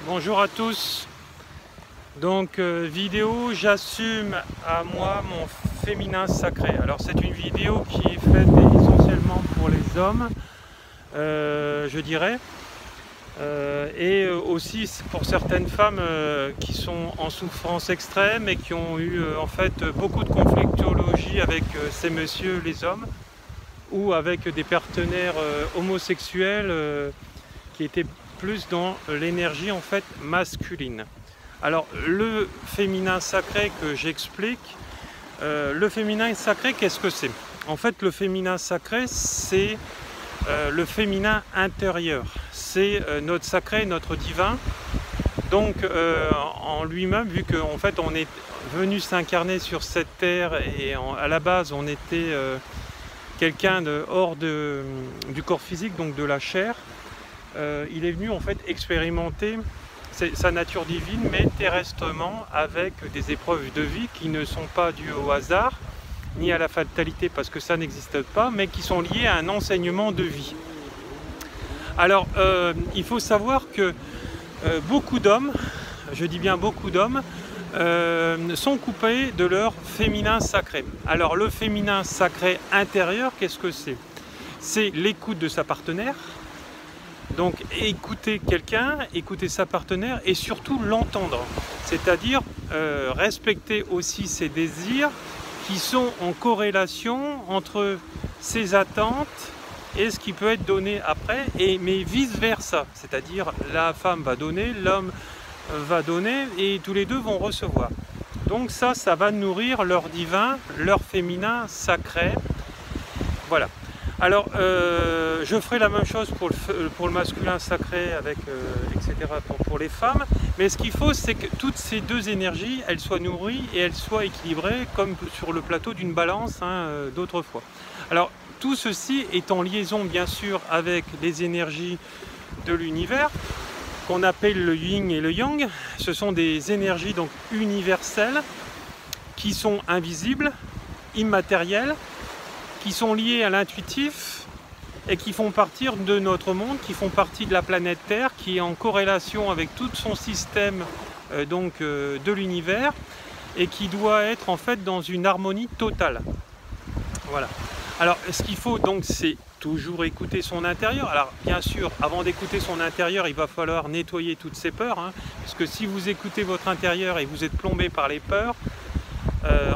Bonjour à tous. Donc vidéo, j'assume à moi mon féminin sacré. Alors c'est une vidéo qui est faite essentiellement pour les hommes, je dirais, et aussi pour certaines femmes qui sont en souffrance extrême et qui ont eu en fait beaucoup de conflictologie avec ces messieurs les hommes ou avec des partenaires homosexuels qui étaient plus dans l'énergie en fait masculine. Alors le féminin sacré que j'explique, le féminin sacré, qu'est-ce que c'est? En fait le féminin sacré c'est le féminin intérieur, c'est notre sacré, notre divin. Donc en lui-même, vu qu'en fait on est venu s'incarner sur cette terre et à la base on était quelqu'un hors du corps physique, donc de la chair, il est venu en fait expérimenter sa nature divine, mais terrestrement, avec des épreuves de vie qui ne sont pas dues au hasard, ni à la fatalité, parce que ça n'existe pas, mais qui sont liées à un enseignement de vie. Alors, il faut savoir que beaucoup d'hommes, je dis bien beaucoup d'hommes, sont coupés de leur féminin sacré. Alors, le féminin sacré intérieur, qu'est-ce que c'est? C'est l'écoute de sa partenaire. Donc écouter quelqu'un, écouter sa partenaire et surtout l'entendre, c'est-à-dire respecter aussi ses désirs qui sont en corrélation entre ses attentes et ce qui peut être donné après, mais vice-versa, c'est-à-dire la femme va donner, l'homme va donner et tous les deux vont recevoir. Donc ça va nourrir leur divin, leur féminin sacré, voilà. Alors, je ferai la même chose pour le masculin sacré, avec, etc. pour les femmes. Mais ce qu'il faut, c'est que toutes ces deux énergies, elles soient nourries et elles soient équilibrées, comme sur le plateau d'une balance d'autrefois. Alors, tout ceci est en liaison, bien sûr, avec les énergies de l'univers, qu'on appelle le yin et le yang. Ce sont des énergies donc universelles, qui sont invisibles, immatérielles, qui sont liés à l'intuitif et qui font partie de notre monde, qui font partie de la planète Terre, qui est en corrélation avec tout son système de l'univers et qui doit être en fait dans une harmonie totale. Voilà. Alors ce qu'il faut donc c'est toujours écouter son intérieur. Alors bien sûr, avant d'écouter son intérieur, il va falloir nettoyer toutes ses peurs, parce que si vous écoutez votre intérieur et vous êtes plombé par les peurs,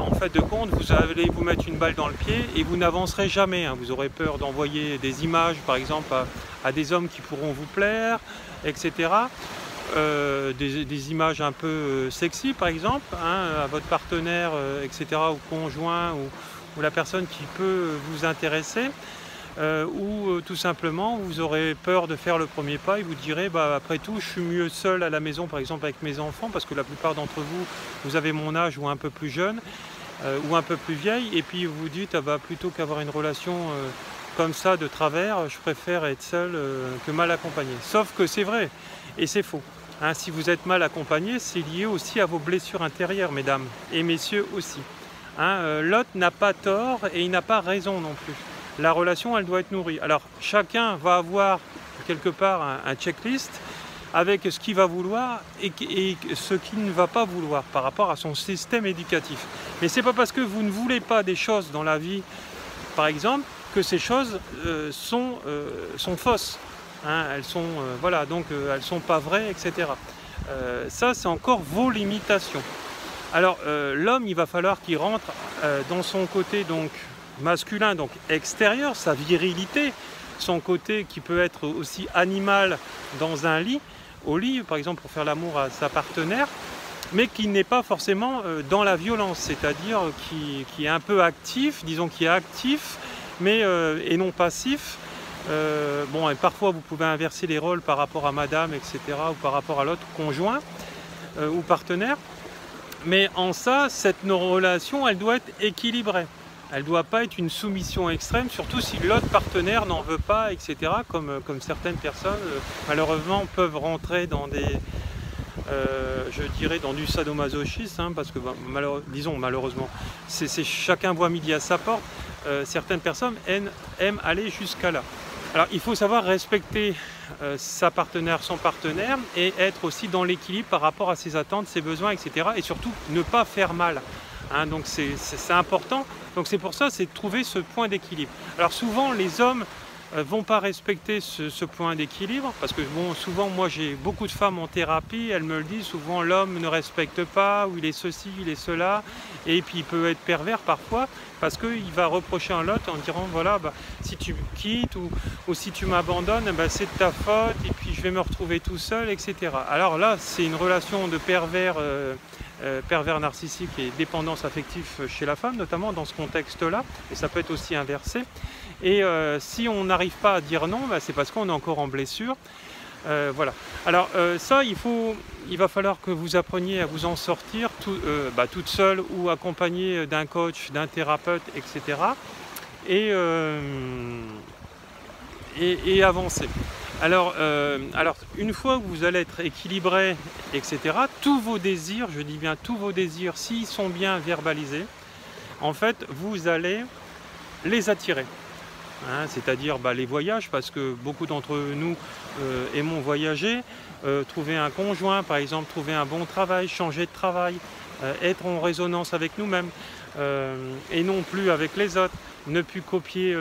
en fait de compte, vous allez vous mettre une balle dans le pied et vous n'avancerez jamais. Vous aurez peur d'envoyer des images, par exemple, à des hommes qui pourront vous plaire, etc. Des images un peu sexy, par exemple, à votre partenaire, etc., ou conjoint, ou la personne qui peut vous intéresser. Ou tout simplement vous aurez peur de faire le premier pas et vous direz après tout je suis mieux seul à la maison, par exemple avec mes enfants, parce que la plupart d'entre vous avez mon âge ou un peu plus jeune ou un peu plus vieille, et puis vous dites plutôt qu'avoir une relation comme ça de travers, je préfère être seul que mal accompagné. Sauf que c'est vrai et c'est faux. Si vous êtes mal accompagné, c'est lié aussi à vos blessures intérieures, mesdames et messieurs aussi. L'autre n'a pas tort et il n'a pas raison non plus. La relation, elle doit être nourrie. Alors, chacun va avoir quelque part un checklist avec ce qu'il va vouloir et ce qu'il ne va pas vouloir par rapport à son système éducatif. Mais ce n'est pas parce que vous ne voulez pas des choses dans la vie, par exemple, que ces choses sont fausses. Elles sont, elles sont pas vraies, etc. Ça, c'est encore vos limitations. Alors, l'homme, il va falloir qu'il rentre dans son côté, donc, masculin, donc extérieur, sa virilité, son côté qui peut être aussi animal dans un lit, au lit par exemple pour faire l'amour à sa partenaire, mais qui n'est pas forcément dans la violence, c'est-à-dire qui est un peu actif, disons qui est actif, mais et non passif. Et parfois vous pouvez inverser les rôles par rapport à madame, etc., ou par rapport à l'autre conjoint ou partenaire, mais en ça, cette relation, elle doit être équilibrée. Elle ne doit pas être une soumission extrême, surtout si l'autre partenaire n'en veut pas, etc. Comme certaines personnes, malheureusement, peuvent rentrer dans je dirais, dans du sadomasochisme, parce que, disons malheureusement, chacun voit midi à sa porte. Certaines personnes aiment aller jusqu'à là. Alors il faut savoir respecter sa partenaire, son partenaire, et être aussi dans l'équilibre par rapport à ses attentes, ses besoins, etc. Et surtout ne pas faire mal. Hein, donc c'est important. Donc c'est pour ça, c'est de trouver ce point d'équilibre. Alors souvent les hommes vont pas respecter ce point d'équilibre, parce que bon, souvent moi j'ai beaucoup de femmes en thérapie, elles me le disent, souvent l'homme ne respecte pas, ou il est ceci, il est cela, et puis il peut être pervers parfois, parce qu'il va reprocher à l'autre en disant voilà, bah, si tu me quittes ou si tu m'abandonnes, bah, c'est de ta faute, et puis je vais me retrouver tout seul, etc. Alors là c'est une relation de pervers narcissique et dépendance affective chez la femme, notamment dans ce contexte-là, et ça peut être aussi inversé. Et si on n'arrive pas à dire non, bah, c'est parce qu'on est encore en blessure. Voilà. Alors ça, il va falloir que vous appreniez à vous en sortir toute seule ou accompagnée d'un coach, d'un thérapeute, etc. Et avancer. Alors une fois que vous allez être équilibré, etc., tous vos désirs, je dis bien tous vos désirs, s'ils sont bien verbalisés, en fait, vous allez les attirer. Hein, c'est-à-dire les voyages, parce que beaucoup d'entre nous aimons voyager, trouver un conjoint, par exemple, trouver un bon travail, changer de travail, être en résonance avec nous-mêmes et non plus avec les autres, ne plus copier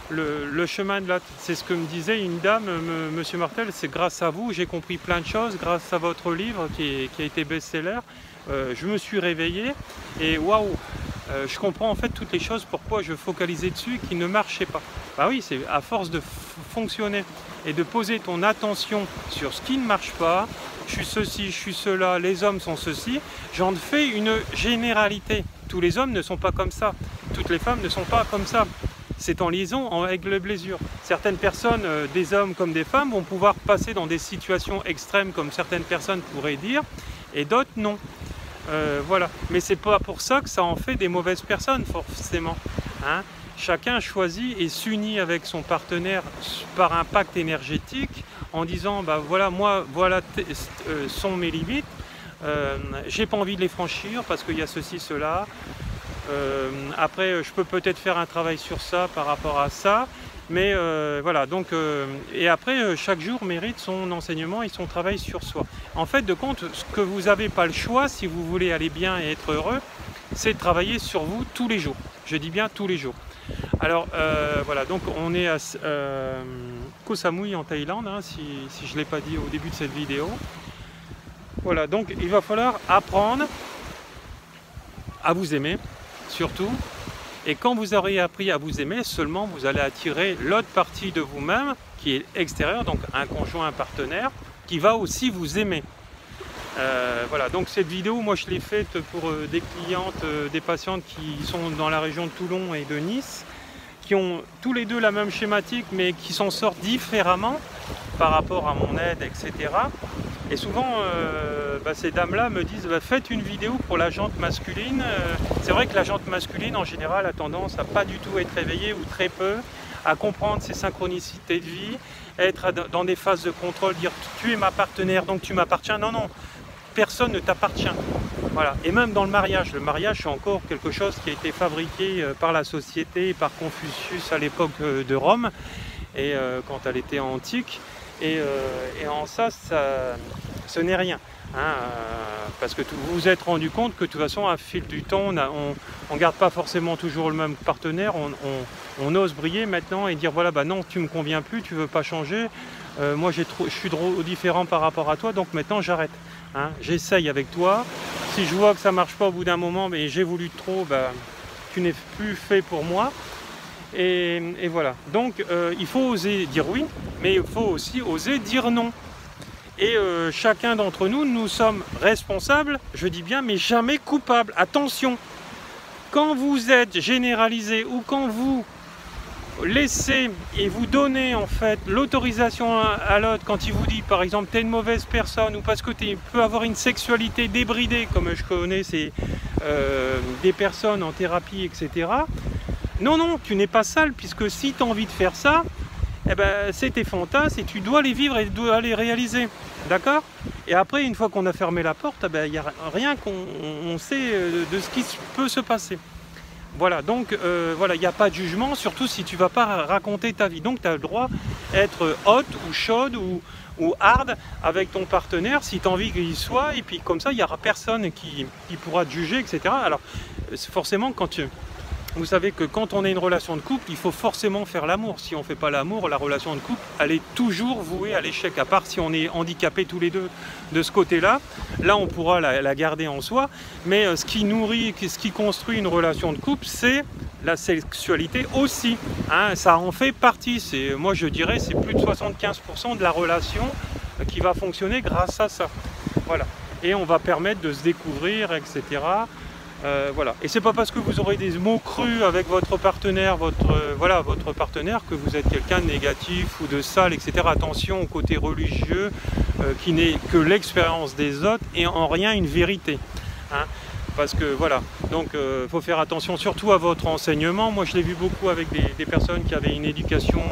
le chemin de l'autre. C'est ce que me disait une dame, Monsieur Martel, c'est grâce à vous, j'ai compris plein de choses, grâce à votre livre qui a été best-seller, je me suis réveillé et waouh, je comprends en fait toutes les choses, pourquoi je focalisais dessus qui ne marchaient pas. Bah oui, c'est à force de fonctionner et de poser ton attention sur ce qui ne marche pas, je suis ceci, je suis cela, les hommes sont ceci, j'en fais une généralité. Tous les hommes ne sont pas comme ça, toutes les femmes ne sont pas comme ça. C'est en liaison avec le blessure. Certaines personnes, des hommes comme des femmes, vont pouvoir passer dans des situations extrêmes comme certaines personnes pourraient dire, et d'autres non. Voilà, mais c'est pas pour ça que ça en fait des mauvaises personnes forcément. Hein. Chacun choisit et s'unit avec son partenaire par un pacte énergétique en disant bah voilà, moi voilà sont mes limites, j'ai pas envie de les franchir parce qu'il y a ceci, cela. Après je peux peut-être faire un travail sur ça par rapport à ça. Mais voilà, donc, et après, chaque jour mérite son enseignement et son travail sur soi. En fait, de compte, ce que vous n'avez pas le choix, si vous voulez aller bien et être heureux, c'est de travailler sur vous tous les jours. Je dis bien tous les jours. Alors, voilà, donc on est à Koh Samui en Thaïlande, hein, si je ne l'ai pas dit au début de cette vidéo. Voilà, donc il va falloir apprendre à vous aimer, surtout. Et quand vous aurez appris à vous aimer, seulement vous allez attirer l'autre partie de vous-même qui est extérieure, donc un conjoint, un partenaire, qui va aussi vous aimer. Voilà, donc cette vidéo, moi je l'ai faite pour des clientes, des patientes qui sont dans la région de Toulon et de Nice, qui ont tous les deux la même schématique, mais qui s'en sortent différemment par rapport à mon aide, etc. Et souvent, ces dames-là me disent faites une vidéo pour la jante masculine. C'est vrai que la jante masculine, en général, a tendance à pas du tout être réveillée ou très peu, à comprendre ses synchronicités de vie, être dans des phases de contrôle, dire tu es ma partenaire, donc tu m'appartiens. Non, non, personne ne t'appartient. Voilà. Et même dans le mariage c'est encore quelque chose qui a été fabriqué par la société, par Confucius à l'époque de Rome, et quand elle était antique. Et en ça, ce n'est rien. Hein, parce que vous vous êtes rendu compte que de toute façon, à fil du temps, on ne garde pas forcément toujours le même partenaire. On ose briller maintenant et dire voilà, non, tu ne me conviens plus, tu ne veux pas changer. Moi, je suis trop différent par rapport à toi, donc maintenant j'arrête. Hein, j'essaye avec toi. Si je vois que ça ne marche pas au bout d'un moment, mais j'ai voulu trop, tu n'es plus fait pour moi. Et voilà, donc il faut oser dire oui, mais il faut aussi oser dire non. Et chacun d'entre nous, nous sommes responsables, je dis bien, mais jamais coupables. Attention, quand vous êtes généralisé ou quand vous laissez et vous donnez en fait l'autorisation à l'autre, quand il vous dit par exemple t'es une mauvaise personne ou parce que tu peux avoir une sexualité débridée, comme je connais des personnes en thérapie, etc. Non, non, tu n'es pas sale, puisque si tu as envie de faire ça, c'est tes fantasmes et tu dois les vivre et tu dois les réaliser. D'accord? Et après, une fois qu'on a fermé la porte, il n'y a rien qu'on sait de ce qui peut se passer. Voilà, donc voilà, il n'y a pas de jugement, surtout si tu ne vas pas raconter ta vie. Donc tu as le droit d'être hot ou chaude ou hard avec ton partenaire si tu as envie qu'il soit, et puis comme ça il n'y aura personne qui pourra te juger, etc. Alors forcément, vous savez que quand on a une relation de couple, il faut forcément faire l'amour. Si on ne fait pas l'amour, la relation de couple, elle est toujours vouée à l'échec, à part si on est handicapés tous les deux de ce côté-là. Là, on pourra la garder en soi, mais ce qui nourrit, ce qui construit une relation de couple, c'est la sexualité aussi. Hein, ça en fait partie. Moi, je dirais, c'est plus de 75% de la relation qui va fonctionner grâce à ça. Voilà. Et on va permettre de se découvrir, etc. Voilà. Et c'est pas parce que vous aurez des mots crus avec votre partenaire, votre partenaire, que vous êtes quelqu'un de négatif ou de sale, etc. Attention au côté religieux qui n'est que l'expérience des autres et en rien une vérité. Hein. Parce que voilà, donc faut faire attention surtout à votre enseignement. Moi je l'ai vu beaucoup avec des personnes qui avaient une éducation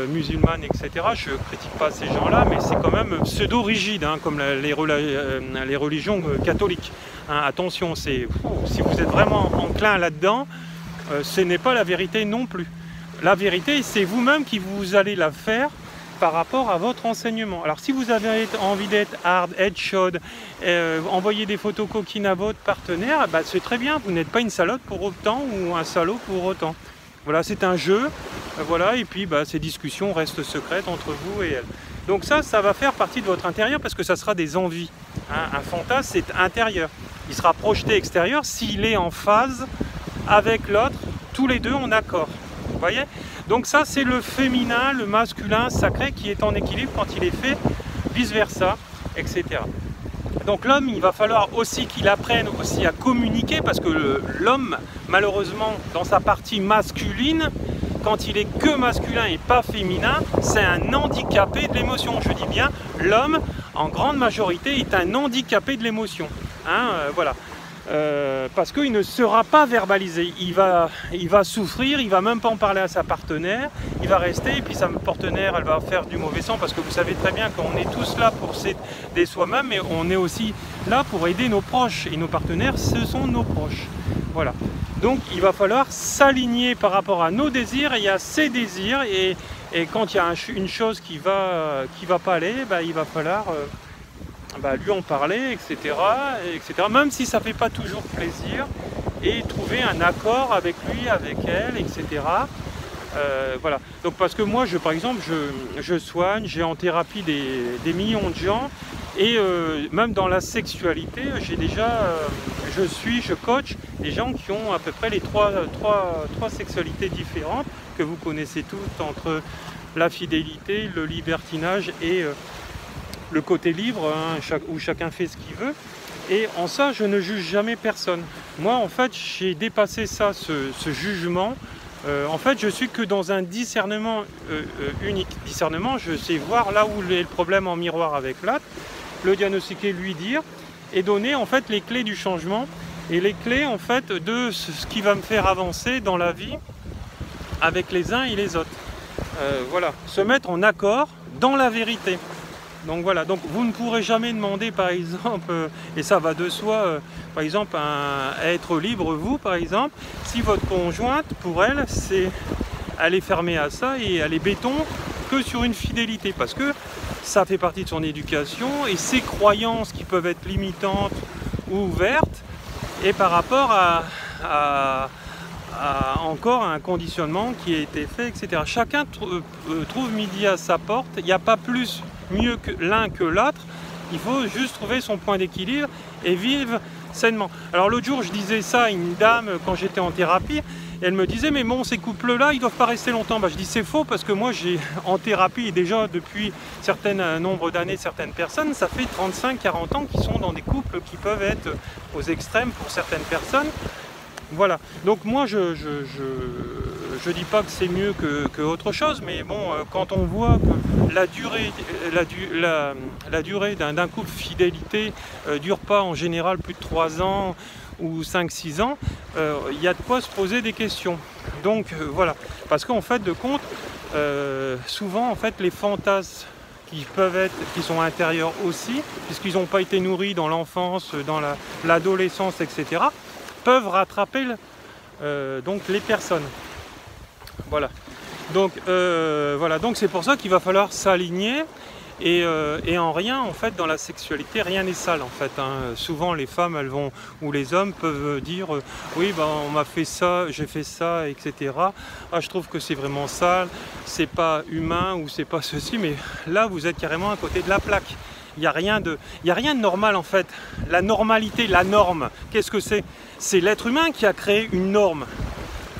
musulmane, etc. Je ne critique pas ces gens-là, mais c'est quand même pseudo-rigide, hein, comme les religions catholiques. Hein, attention, si vous êtes vraiment enclin là-dedans, ce n'est pas la vérité non plus. La vérité, c'est vous-même qui vous allez la faire par rapport à votre enseignement. Alors si vous avez envie d'être hard, être chaude, envoyer des photos coquines à votre partenaire, bah, c'est très bien, vous n'êtes pas une salope pour autant ou un salaud pour autant. Voilà, c'est un jeu, voilà, et puis bah, ces discussions restent secrètes entre vous et elle. Donc ça va faire partie de votre intérieur parce que ça sera des envies. Hein. Un fantasme, c'est intérieur. Il sera projeté extérieur s'il est en phase avec l'autre, tous les deux en accord. Vous voyez? Donc ça, c'est le féminin, le masculin sacré qui est en équilibre quand il est fait, vice-versa, etc. Donc l'homme, il va falloir aussi qu'il apprenne aussi à communiquer parce que l'homme, malheureusement, dans sa partie masculine, quand il est que masculin et pas féminin, c'est un handicapé de l'émotion. Je dis bien, l'homme, en grande majorité, est un handicapé de l'émotion. Hein, voilà. Parce qu'il ne sera pas verbalisé, il va souffrir, il va même pas en parler à sa partenaire, il va rester et puis sa partenaire elle va faire du mauvais sang parce que vous savez très bien qu'on est tous là pour s'aider soi-même, mais on est aussi là pour aider nos proches et nos partenaires ce sont nos proches. Voilà. Donc il va falloir s'aligner par rapport à nos désirs et à ses désirs et quand il y a une chose qui va pas aller, bah, il va falloir lui en parler, etc., même si ça ne fait pas toujours plaisir, et trouver un accord avec lui, avec elle, etc. Voilà. Donc parce que moi, par exemple, je soigne, j'ai en thérapie des millions de gens, et même dans la sexualité, je coach des gens qui ont à peu près les trois sexualités différentes, que vous connaissez toutes, entre la fidélité, le libertinage et le côté libre, hein, où chacun fait ce qu'il veut. Et en ça, je ne juge jamais personne. Moi, en fait, j'ai dépassé ça, ce jugement. En fait, je suis que dans un discernement unique. Discernement, je sais voir là où est le problème en miroir avec l'autre, le diagnostiquer, lui dire, et donner en fait les clés du changement et les clés en fait de ce qui va me faire avancer dans la vie avec les uns et les autres. Voilà, se mettre en accord dans la vérité. Donc voilà, donc vous ne pourrez jamais demander par exemple, et ça va de soi, par exemple à être libre vous par exemple, si votre conjointe pour elle, elle est fermée à ça et elle est béton que sur une fidélité parce que ça fait partie de son éducation et ses croyances qui peuvent être limitantes ou ouvertes et par rapport à encore un conditionnement qui a été fait, etc. Chacun trouve midi à sa porte, il n'y a pas plus mieux que l'un que l'autre, il faut juste trouver son point d'équilibre et vivre sainement. Alors l'autre jour je disais ça à une dame quand j'étais en thérapie, et elle me disait mais bon ces couples là ils doivent pas rester longtemps. Je dis c'est faux parce que moi j'ai en thérapie et déjà depuis un nombre d'années certaines personnes, ça fait 35-40 ans qu'ils sont dans des couples qui peuvent être aux extrêmes pour certaines personnes. Voilà, donc moi je dis pas que c'est mieux que autre chose, mais bon, quand on voit que la durée d'un couple fidélité dure pas en général plus de 3 ans ou 5-6 ans, il y a de quoi se poser des questions. Donc voilà, parce qu'en fait de compte, souvent en fait les fantasmes qui sont intérieurs aussi, puisqu'ils n'ont pas été nourris dans l'enfance, dans l'adolescence, etc., peuvent rattraper donc les personnes. Voilà. Donc voilà, donc c'est pour ça qu'il va falloir s'aligner. Et en rien, en fait, dans la sexualité, rien n'est sale, en fait. Hein. Souvent, les femmes, elles vont, ou les hommes peuvent dire oui, ben, on m'a fait ça, j'ai fait ça, etc. Ah, je trouve que c'est vraiment sale, c'est pas humain ou c'est pas ceci. Mais là, vous êtes carrément à côté de la plaque. Il n'y a rien de normal, en fait. La normalité, la norme, qu'est-ce que c'est? C'est l'être humain qui a créé une norme.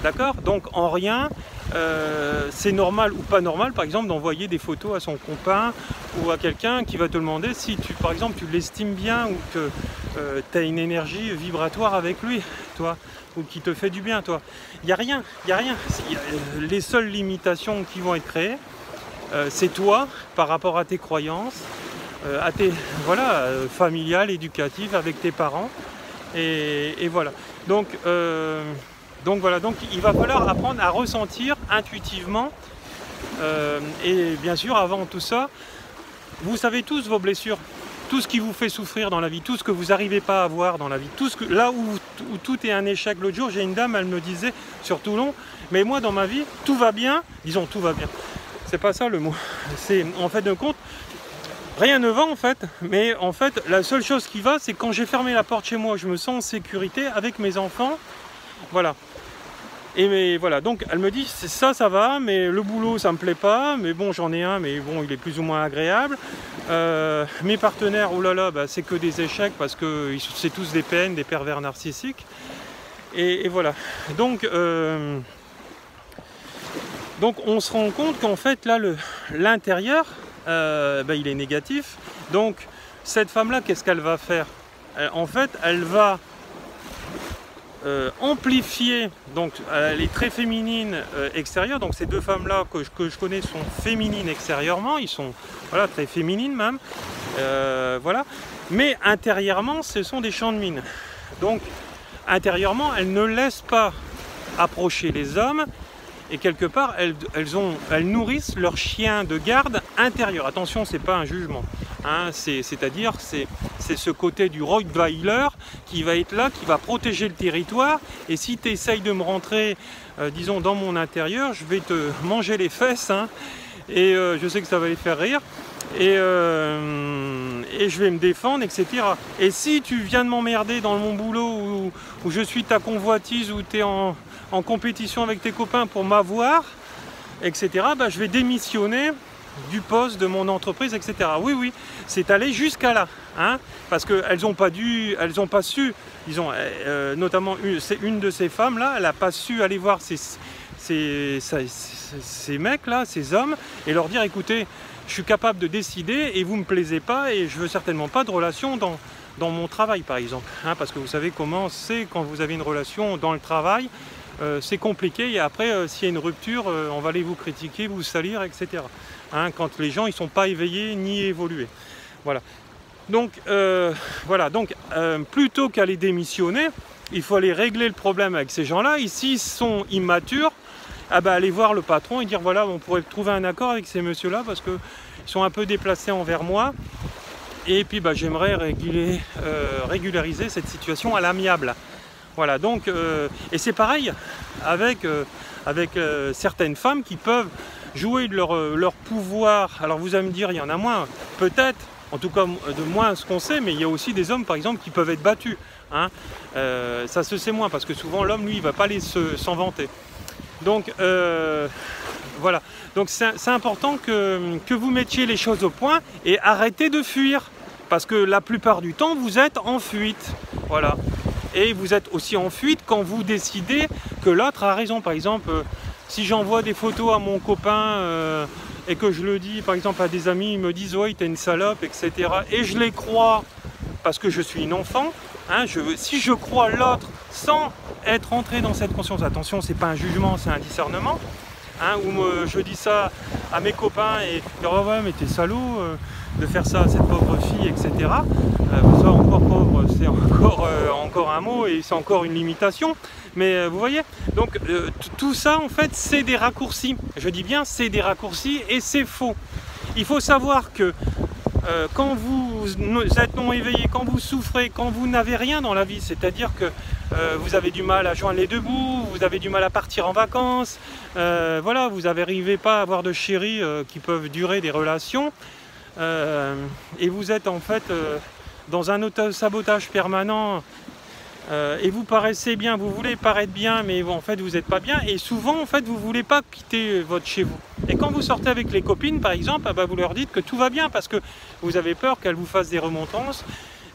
D'accord? Donc, en rien... c'est normal ou pas normal, par exemple, d'envoyer des photos à son copain ou à quelqu'un qui va te demander si, par exemple, tu l'estimes bien ou que tu as une énergie vibratoire avec lui, toi, ou qui te fait du bien, toi. Il n'y a rien, il n'y a rien. Les seules limitations qui vont être créées, c'est toi, par rapport à tes croyances, à tes, voilà, familiales, éducatives, avec tes parents, et voilà. Donc voilà, donc il va falloir apprendre à ressentir intuitivement et bien sûr avant tout ça, vous savez tous vos blessures, tout ce qui vous fait souffrir dans la vie, tout ce que vous n'arrivez pas à voir dans la vie, tout ce que, là où tout est un échec. L'autre jour j'ai une dame, elle me disait sur Toulon, mais moi dans ma vie tout va bien, disons tout va bien, c'est pas ça le mot, c'est en fait de compte, rien ne va en fait, mais en fait la seule chose qui va c'est quand j'ai fermé la porte chez moi, je me sens en sécurité avec mes enfants, voilà. Et mais voilà, donc elle me dit ça va, mais le boulot ça me plaît pas, mais bon j'en ai un, mais bon il est plus ou moins agréable. Mes partenaires, oh là là, bah, c'est que des échecs parce que c'est tous des peines, des pervers narcissiques. Et voilà. Donc on se rend compte qu'en fait là l'intérieur, bah, il est négatif. Donc cette femme-là, qu'est-ce qu'elle va faire? En fait, elle va amplifier, donc elle est très féminine extérieure, donc ces deux femmes là que je connais sont féminines extérieurement, ils sont voilà, très féminines même, voilà, mais intérieurement ce sont des champs de mine. Donc intérieurement elles ne laissent pas approcher les hommes et quelque part elles nourrissent leur chien de garde intérieur. Attention, c'est pas un jugement, hein, c'est-à-dire c'est ce côté du Rottweiler qui va être là, qui va protéger le territoire, et si tu essayes de me rentrer disons dans mon intérieur, je vais te manger les fesses, hein, et je sais que ça va les faire rire, et je vais me défendre, etc. Et si tu viens de m'emmerder dans mon boulot où je suis ta convoitise, où tu es en compétition avec tes copains pour m'avoir, etc., bah, je vais démissionner du poste de mon entreprise, etc. Oui, oui, c'est allé jusqu'à là, hein, parce qu'elles n'ont pas su, disons, notamment une de ces femmes-là, elle n'a pas su aller voir ces mecs-là, ces hommes, et leur dire, écoutez, je suis capable de décider et vous ne me plaisez pas et je veux certainement pas de relation dans mon travail, par exemple, hein, parce que vous savez comment c'est quand vous avez une relation dans le travail, c'est compliqué, et après s'il y a une rupture, on va aller vous critiquer, vous salir, etc. Hein, quand les gens ils sont pas éveillés ni évolués. Voilà. Donc voilà, donc plutôt qu'aller démissionner, il faut aller régler le problème avec ces gens-là. Ici, ils sont immatures, ah bah, aller voir le patron et dire voilà, on pourrait trouver un accord avec ces messieurs-là parce qu'ils sont un peu déplacés envers moi. Et puis bah, j'aimerais régulariser cette situation à l'amiable. Voilà, donc, et c'est pareil avec certaines femmes qui peuvent jouer de leur pouvoir. Alors vous allez me dire, il y en a moins, peut-être, en tout cas de moins ce qu'on sait, mais il y a aussi des hommes par exemple qui peuvent être battus. Hein. Ça se sait moins parce que souvent l'homme, lui, il ne va pas aller s'en vanter. Donc voilà, donc c'est important que vous mettiez les choses au point et arrêtez de fuir. Parce que la plupart du temps, vous êtes en fuite. Voilà. Et vous êtes aussi en fuite quand vous décidez que l'autre a raison. Par exemple, si j'envoie des photos à mon copain et que je le dis, par exemple, à des amis, ils me disent « ouais, t'es une salope », etc. Et je les crois parce que je suis une enfant. Hein, si je crois l'autre sans être entré dans cette conscience, attention, c'est pas un jugement, c'est un discernement. Hein, où je dis ça à mes copains et « oh ouais, mais t'es salaud de faire ça à cette pauvre fille, etc. » Ça, encore pauvre, c'est encore un mot et c'est encore une limitation. Mais vous voyez, donc tout ça, en fait, c'est des raccourcis. Je dis bien, c'est des raccourcis et c'est faux. Il faut savoir que quand vous êtes non éveillé, quand vous souffrez, quand vous n'avez rien dans la vie, c'est-à-dire que vous avez du mal à joindre les deux bouts, vous avez du mal à partir en vacances, voilà, vous n'arrivez pas à avoir de chéris qui peuvent durer des relations, et vous êtes en fait dans un auto-sabotage permanent, et vous paraissez bien, vous voulez paraître bien, mais en fait vous n'êtes pas bien, et souvent en fait vous ne voulez pas quitter votre chez vous. Et quand vous sortez avec les copines par exemple, vous leur dites que tout va bien parce que vous avez peur qu'elles vous fassent des remontrances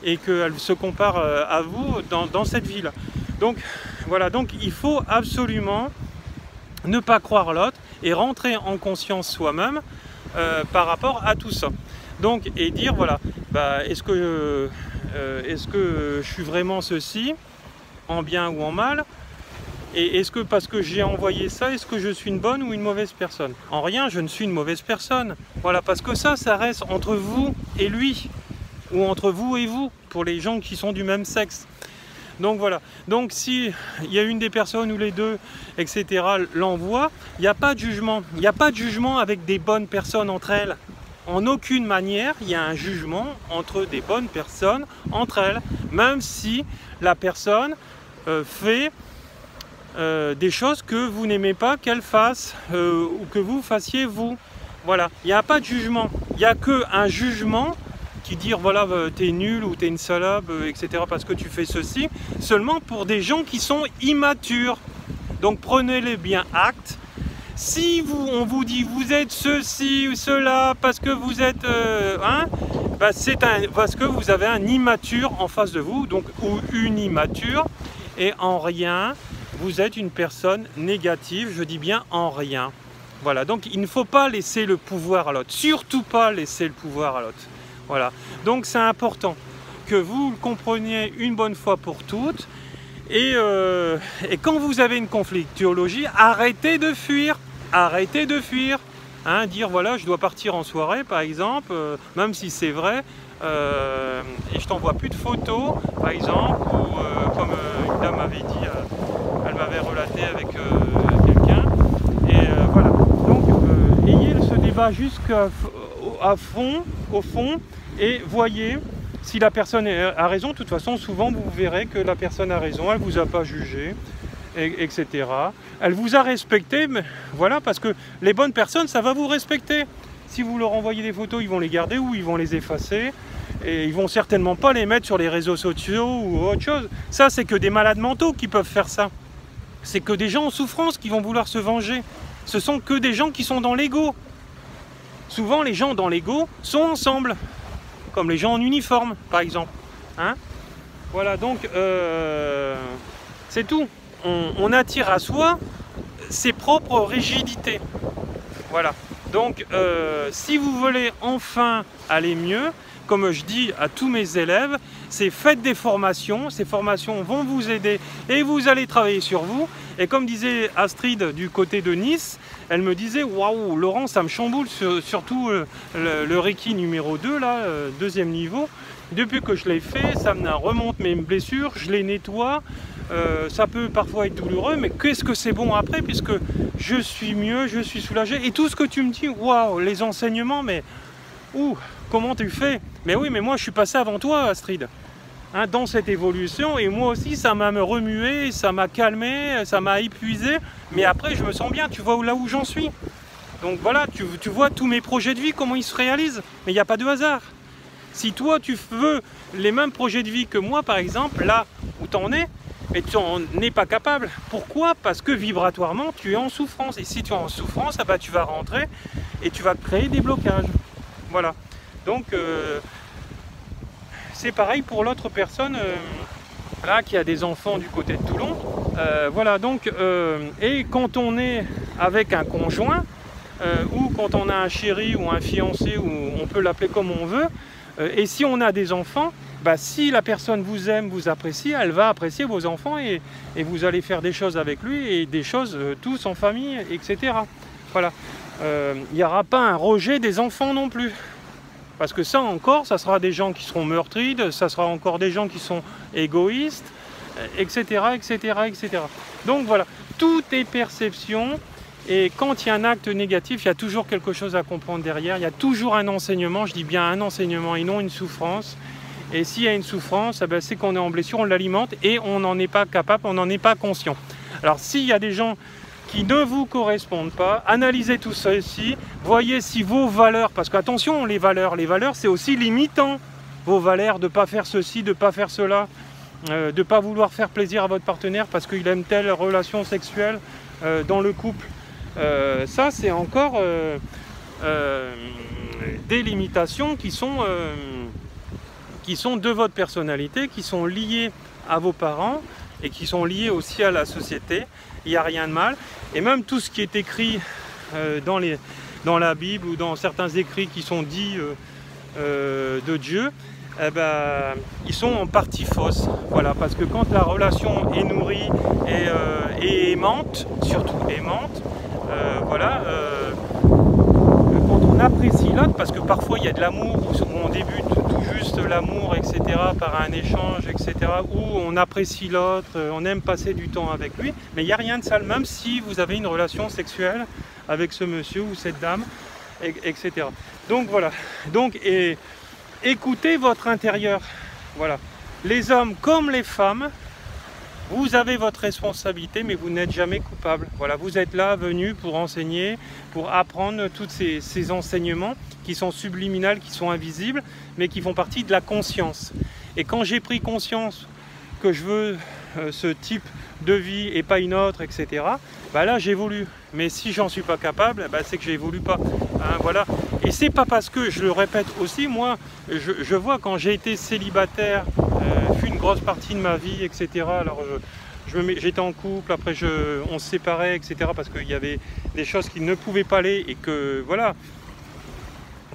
et qu'elles se comparent à vous dans cette ville. Donc voilà, donc il faut absolument ne pas croire l'autre et rentrer en conscience soi-même par rapport à tout ça. Donc, et dire voilà, est-ce que je suis vraiment ceci, en bien ou en mal? Et est-ce que parce que j'ai envoyé ça, est-ce que je suis une bonne ou une mauvaise personne? En rien, je ne suis une mauvaise personne. Voilà, parce que ça reste entre vous et lui, ou entre vous et vous, pour les gens qui sont du même sexe. Donc voilà, donc si il y a une des personnes ou les deux, etc., l'envoie, il n'y a pas de jugement. Il n'y a pas de jugement avec des bonnes personnes entre elles. En aucune manière, il y a un jugement entre des bonnes personnes entre elles, même si la personne fait des choses que vous n'aimez pas qu'elle fasse ou que vous fassiez vous. Voilà, il n'y a pas de jugement. Il n'y a qu'un jugement qui dit voilà, t'es nul ou t'es une salope, etc. parce que tu fais ceci, seulement pour des gens qui sont immatures. Donc prenez-les bien acte. Si on vous dit vous êtes ceci ou cela parce que vous êtes c'est parce que vous avez un immature en face de vous, donc ou une immature, et en rien vous êtes une personne négative, je dis bien en rien. Voilà, donc il ne faut pas laisser le pouvoir à l'autre, surtout pas laisser le pouvoir à l'autre. Voilà, donc c'est important que vous le compreniez une bonne fois pour toutes. Et quand vous avez une conflictuologie, arrêtez de fuir. Arrêtez de fuir, hein, dire voilà je dois partir en soirée par exemple, même si c'est vrai, et je t'envoie plus de photos par exemple, ou comme une dame m'avait dit, elle m'avait relaté avec quelqu'un, et voilà, donc ayez ce débat jusqu'à au fond, et voyez si la personne a raison. De toute façon souvent vous verrez que la personne a raison, elle vous a pas jugé, etc. Elle vous a respecté, mais voilà, parce que les bonnes personnes, ça va vous respecter. Si vous leur envoyez des photos, ils vont les garder ou ils vont les effacer. Et ils vont certainement pas les mettre sur les réseaux sociaux ou autre chose. Ça, c'est que des malades mentaux qui peuvent faire ça. C'est que des gens en souffrance qui vont vouloir se venger. Ce sont que des gens qui sont dans l'ego. Souvent, les gens dans l'ego sont ensemble. Comme les gens en uniforme, par exemple. Hein? Voilà, donc, c'est tout. On attire à soi ses propres rigidités. Voilà. Donc, si vous voulez enfin aller mieux, comme je dis à tous mes élèves, c'est faites des formations. Ces formations vont vous aider et vous allez travailler sur vous. Et comme disait Astrid du côté de Nice, elle me disait waouh, Laurent, ça me chamboule, surtout le Reiki numéro 2, là, deuxième niveau. Depuis que je l'ai fait, ça me remonte mes blessures, je les nettoie. Ça peut parfois être douloureux, mais qu'est-ce que c'est bon après, puisque je suis mieux, je suis soulagé. Et tout ce que tu me dis, waouh, les enseignements, mais comment tu fais? Mais oui, mais moi je suis passé avant toi, Astrid, hein, dans cette évolution, et moi aussi ça m'a remué, ça m'a calmé, ça m'a épuisé, mais après je me sens bien, tu vois là où j'en suis. Donc voilà, tu vois tous mes projets de vie, comment ils se réalisent, mais il n'y a pas de hasard. Si toi tu veux les mêmes projets de vie que moi, par exemple, là où tu en es, mais tu n'en es pas capable. Pourquoi? Parce que vibratoirement, tu es en souffrance. Et si tu es en souffrance, tu vas rentrer et tu vas créer des blocages. Voilà. Donc, c'est pareil pour l'autre personne là qui a des enfants du côté de Toulon. Voilà, donc, et quand on est avec un conjoint, ou quand on a un chéri ou un fiancé, ou on peut l'appeler comme on veut, et si on a des enfants, si la personne vous aime, vous apprécie, elle va apprécier vos enfants et vous allez faire des choses avec lui et des choses tous en famille, etc. Voilà. Il n'y aura pas un rejet des enfants non plus. Parce que ça encore, ça sera des gens qui seront meurtriers, ça sera encore des gens qui sont égoïstes, etc., etc., etc. Donc voilà, tout est perception. Et quand il y a un acte négatif, il y a toujours quelque chose à comprendre derrière. Il y a toujours un enseignement, je dis bien un enseignement et non une souffrance. Et s'il y a une souffrance, eh ben, c'est qu'on est en blessure, on l'alimente et on n'en est pas capable, on n'en est pas conscient. Alors s'il y a des gens qui ne vous correspondent pas, analysez tout ceci, voyez si vos valeurs, parce qu'attention, les valeurs c'est aussi limitant, vos valeurs de ne pas faire ceci, de ne pas faire cela, de ne pas vouloir faire plaisir à votre partenaire parce qu'il aime telle relation sexuelle dans le couple. Ça c'est encore des limitations qui sont de votre personnalité, qui sont liées à vos parents et qui sont liées aussi à la société. Il n'y a rien de mal. Et même tout ce qui est écrit dans la Bible ou dans certains écrits qui sont dits de Dieu, eh ben, ils sont en partie fausses. Voilà, parce que quand la relation est nourrie et aimante, surtout aimante, voilà, quand on apprécie l'autre, parce que parfois il y a de l'amour, où on débute tout juste l'amour, etc., par un échange, etc., où on apprécie l'autre, on aime passer du temps avec lui, mais il n'y a rien de sale, même si vous avez une relation sexuelle avec ce monsieur ou cette dame, etc. Donc voilà, donc, écoutez votre intérieur, voilà. Les hommes comme les femmes, vous avez votre responsabilité, mais vous n'êtes jamais coupable. Voilà, vous êtes là, venu pour enseigner, pour apprendre tous ces enseignements qui sont subliminales, qui sont invisibles, mais qui font partie de la conscience. Et quand j'ai pris conscience que je veux ce type de vie et pas une autre, etc., bah là j'évolue. Mais si j'en suis pas capable, bah c'est que j'évolue pas. Hein, voilà. Et c'est pas parce que, je le répète aussi, moi, je vois quand j'ai été célibataire, fut une grosse partie de ma vie, etc. Alors j'étais en couple, après on se séparait, etc. parce qu'il y avait des choses qui ne pouvaient pas aller et que voilà,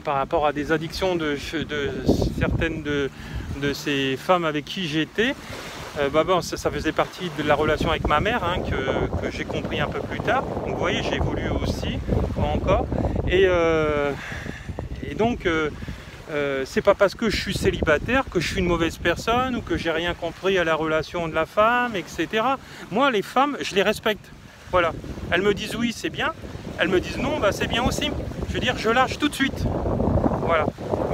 par rapport à des addictions de certaines de ces femmes avec qui j'étais, ça faisait partie de la relation avec ma mère, hein, que j'ai compris un peu plus tard. Donc vous voyez, j'ai évolué aussi, encore. Et donc, c'est pas parce que je suis célibataire que je suis une mauvaise personne ou que j'ai rien compris à la relation de la femme, etc. Moi, les femmes, je les respecte. Voilà. Elles me disent oui, c'est bien. Elles me disent non, bah, c'est bien aussi. Je veux dire, je lâche tout de suite. Voilà.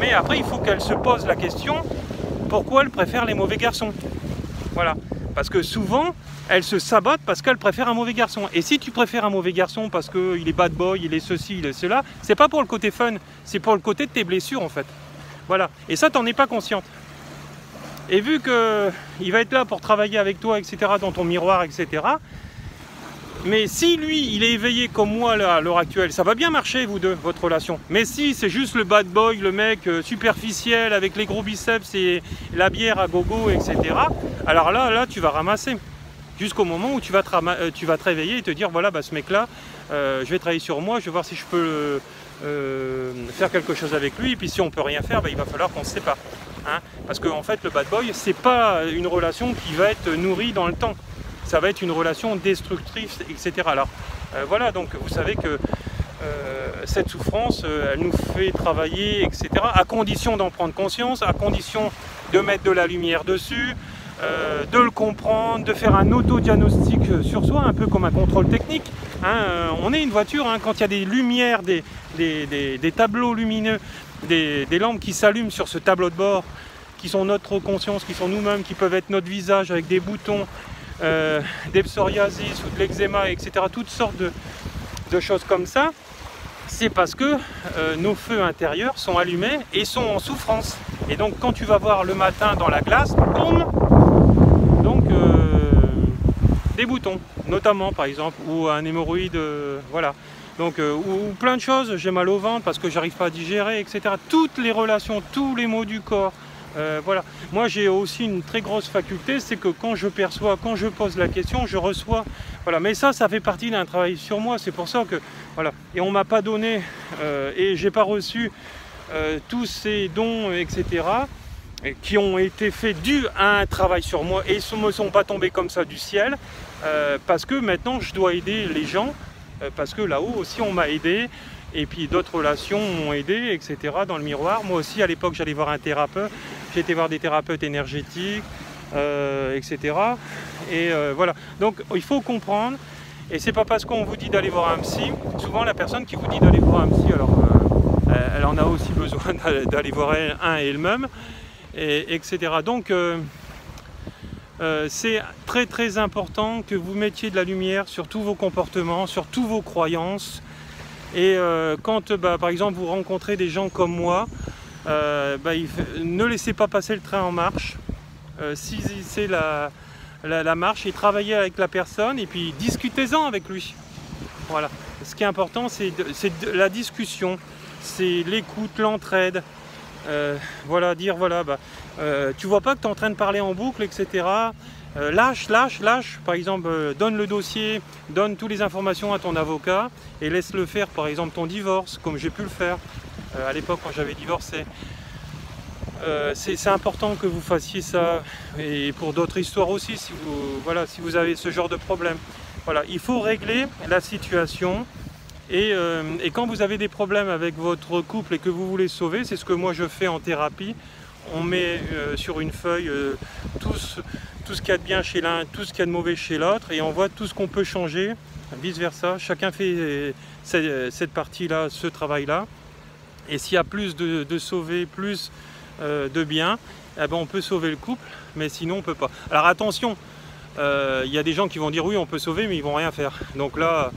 Mais après, il faut qu'elles se posent la question, pourquoi elles préfèrent les mauvais garçons? Voilà. Parce que souvent, elles se sabotent parce qu'elles préfèrent un mauvais garçon. Et si tu préfères un mauvais garçon parce qu'il est bad boy, il est ceci, il est cela, c'est pas pour le côté fun, c'est pour le côté de tes blessures en fait. Voilà. Et ça, t'en es pas consciente. Et vu qu'il va être là pour travailler avec toi, etc., dans ton miroir, etc., mais si lui, il est éveillé comme moi là, à l'heure actuelle, ça va bien marcher, vous deux, votre relation. Mais si c'est juste le bad boy, le mec superficiel, avec les gros biceps et la bière à gogo, etc., alors là, tu vas ramasser. Jusqu'au moment où tu vas te réveiller et te dire, voilà, bah, ce mec-là, je vais travailler sur moi, je vais voir si je peux faire quelque chose avec lui, et puis si on peut rien faire, bah, il va falloir qu'on se sépare. Hein, parce qu'en fait, le bad boy, c'est pas une relation qui va être nourrie dans le temps. Ça va être une relation destructrice, etc. Alors, voilà, donc vous savez que cette souffrance, elle nous fait travailler, etc. À condition d'en prendre conscience, à condition de mettre de la lumière dessus, de le comprendre, de faire un auto-diagnostic sur soi, un peu comme un contrôle technique. Hein, on est une voiture, hein, quand il y a des lumières, des tableaux lumineux, des lampes qui s'allument sur ce tableau de bord, qui sont notre conscience, qui sont nous-mêmes, qui peuvent être notre visage avec des boutons, des psoriasis ou de l'eczéma, etc. Toutes sortes de choses comme ça, c'est parce que nos feux intérieurs sont allumés et sont en souffrance. Et donc quand tu vas voir le matin dans la glace, boum, donc des boutons, notamment par exemple, ou un hémorroïde, voilà. Donc, ou plein de choses, j'ai mal au ventre parce que j'arrive pas à digérer, etc. Toutes les relations, tous les maux du corps. Voilà. Moi j'ai aussi une très grosse faculté, c'est que quand je perçois, quand je pose la question, je reçois. Voilà. Mais ça fait partie d'un travail sur moi, c'est pour ça que voilà. Et on m'a pas donné et j'ai pas reçu tous ces dons, etc. qui ont été faits dû à un travail sur moi et ne me sont pas tombés comme ça du ciel, parce que maintenant je dois aider les gens, parce que là-haut aussi on m'a aidé. Et puis d'autres relations m'ont aidé, etc. dans le miroir. Moi aussi, à l'époque, j'allais voir un thérapeute. J'ai été voir des thérapeutes énergétiques, etc. Et voilà. Donc, il faut comprendre. Et c'est pas parce qu'on vous dit d'aller voir un psy. Souvent, la personne qui vous dit d'aller voir un psy, alors, elle en a aussi besoin d'aller voir un elle-même. etc. Donc c'est très très important que vous mettiez de la lumière sur tous vos comportements, sur tous vos croyances. Et quand par exemple vous rencontrez des gens comme moi, ne laissez pas passer le train en marche. Si c'est la marche, et travaillez avec la personne et puis discutez-en avec lui. Voilà. Ce qui est important, c'est la discussion, c'est l'écoute, l'entraide. Voilà, dire voilà, tu vois pas que tu es en train de parler en boucle, etc. Lâche, par exemple, donne le dossier, donne toutes les informations à ton avocat et laisse-le faire, par exemple, ton divorce, comme j'ai pu le faire à l'époque quand j'avais divorcé. C'est important que vous fassiez ça, et pour d'autres histoires aussi, si vous avez ce genre de problème. Voilà, il faut régler la situation. Et quand vous avez des problèmes avec votre couple et que vous voulez sauver, c'est ce que moi je fais en thérapie. On met sur une feuille tout ce qu'il y a de bien chez l'un, tout ce qu'il y a de mauvais chez l'autre, et on voit tout ce qu'on peut changer, vice versa. Chacun fait cette partie-là, ce travail-là. Et s'il y a plus de sauver, plus de bien, eh ben on peut sauver le couple, mais sinon on ne peut pas. Alors attention, il y a des gens qui vont dire oui on peut sauver, mais ils ne vont rien faire. Donc là,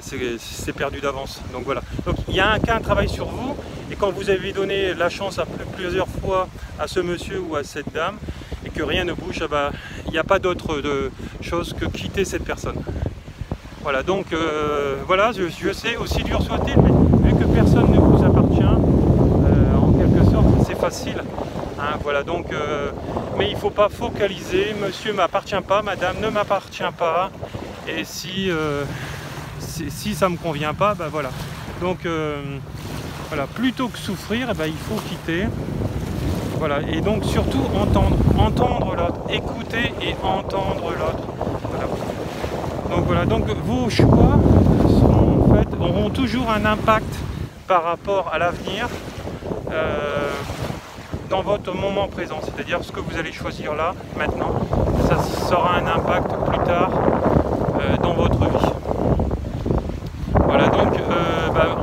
c'est perdu d'avance. Donc voilà. Donc il y a un travail sur vous, et quand vous avez donné la chance plusieurs fois à ce monsieur ou à cette dame, et que rien ne bouge, il n'y a pas d'autre chose que quitter cette personne. Voilà, donc voilà, je sais, aussi dur soit-il, mais vu que personne ne vous appartient, en quelque sorte, c'est facile. Hein, voilà, donc, mais il ne faut pas focaliser, monsieur ne m'appartient pas, madame ne m'appartient pas, et si ça ne me convient pas, voilà. Donc, voilà, plutôt que souffrir, il faut quitter. Voilà, et donc surtout entendre l'autre, écouter et entendre l'autre. Voilà. Donc voilà, donc vos choix auront toujours un impact par rapport à l'avenir dans votre moment présent, c'est-à-dire ce que vous allez choisir là, maintenant, ça aura un impact plus tard dans votre vie. Voilà, donc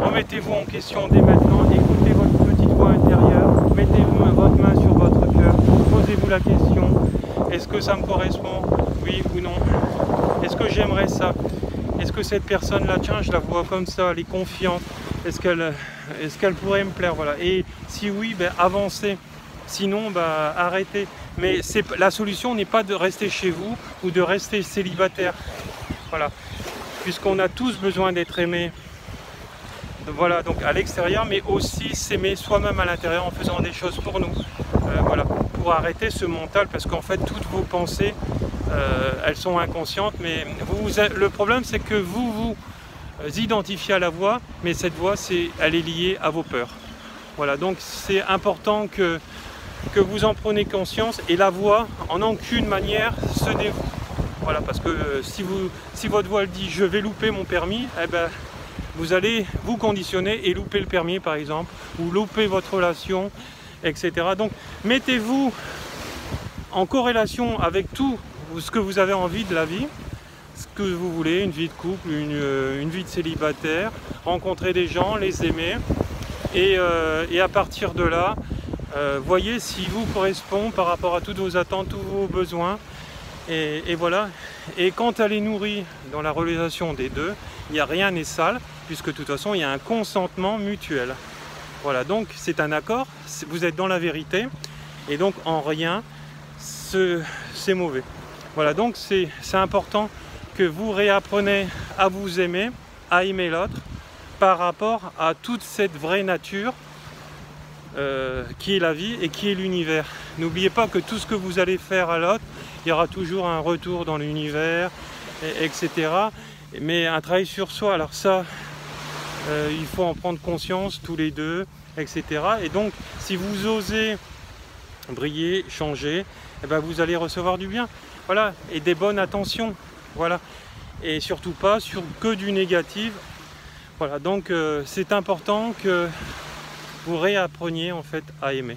remettez-vous en question dès maintenant, écoutez votre petite voix intérieure, mettez votre main sur votre cœur, posez-vous la question, est-ce que ça me correspond, oui ou non? Est-ce que j'aimerais ça? Est-ce que cette personne-là, tiens, je la vois comme ça, elle est confiante, est-ce qu'elle pourrait me plaire? Voilà. Et si oui, avancez. Sinon, arrêtez. Mais la solution n'est pas de rester chez vous ou de rester célibataire. Voilà. Puisqu'on a tous besoin d'être aimés. Voilà, donc à l'extérieur, mais aussi s'aimer soi-même à l'intérieur en faisant des choses pour nous. Voilà, pour arrêter ce mental, parce qu'en fait, toutes vos pensées, elles sont inconscientes, mais le problème, c'est que vous identifiez à la voix, mais cette voix, elle est liée à vos peurs. Voilà, donc c'est important que vous en preniez conscience, et la voix, en aucune manière, se dévoue. Voilà, parce que si votre voix elle dit « je vais louper mon permis », vous allez vous conditionner et louper le permis, par exemple, ou louper votre relation, etc. Donc, mettez-vous en corrélation avec tout ce que vous avez envie de la vie, ce que vous voulez, une vie de couple, une vie de célibataire, rencontrer des gens, les aimer, et à partir de là, voyez si vous correspond par rapport à toutes vos attentes, tous vos besoins, et voilà. Et quand elle est nourrie dans la relation des deux, rien n'est sale, puisque de toute façon il y a un consentement mutuel. Voilà, donc c'est un accord, vous êtes dans la vérité, et donc en rien c'est mauvais. Voilà, donc c'est important que vous réapprenez à vous aimer, à aimer l'autre, par rapport à toute cette vraie nature qui est la vie et qui est l'univers. N'oubliez pas que tout ce que vous allez faire à l'autre, il y aura toujours un retour dans l'univers, etc. Mais un travail sur soi, alors ça, il faut en prendre conscience tous les deux, etc. Et donc, si vous osez briller, changer, vous allez recevoir du bien. Voilà, et des bonnes attentions. Voilà, et surtout pas que du négatif. Voilà, donc c'est important que vous réappreniez en fait à aimer.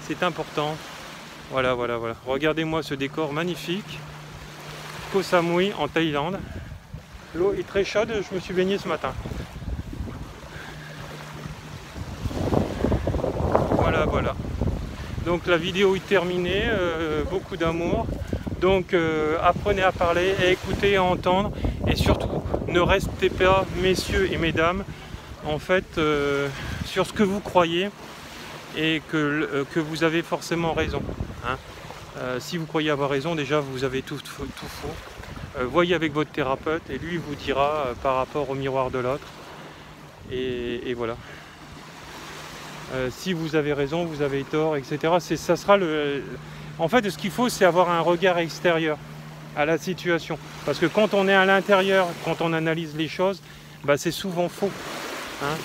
C'est important. Voilà. Regardez-moi ce décor magnifique. Koh Samui en Thaïlande. L'eau est très chaude, je me suis baigné ce matin. Voilà. Donc la vidéo est terminée, beaucoup d'amour. Donc apprenez à parler, à écouter, à entendre, et surtout ne restez pas, messieurs et mesdames, en fait, sur ce que vous croyez et que vous avez forcément raison. Hein. Si vous croyez avoir raison, déjà vous avez tout faux. Voyez avec votre thérapeute et lui vous dira par rapport au miroir de l'autre. Et voilà. Si vous avez raison, vous avez tort, etc. Ça sera en fait, ce qu'il faut, c'est avoir un regard extérieur à la situation. Parce que quand on est à l'intérieur, quand on analyse les choses, bah, c'est souvent faux. Hein.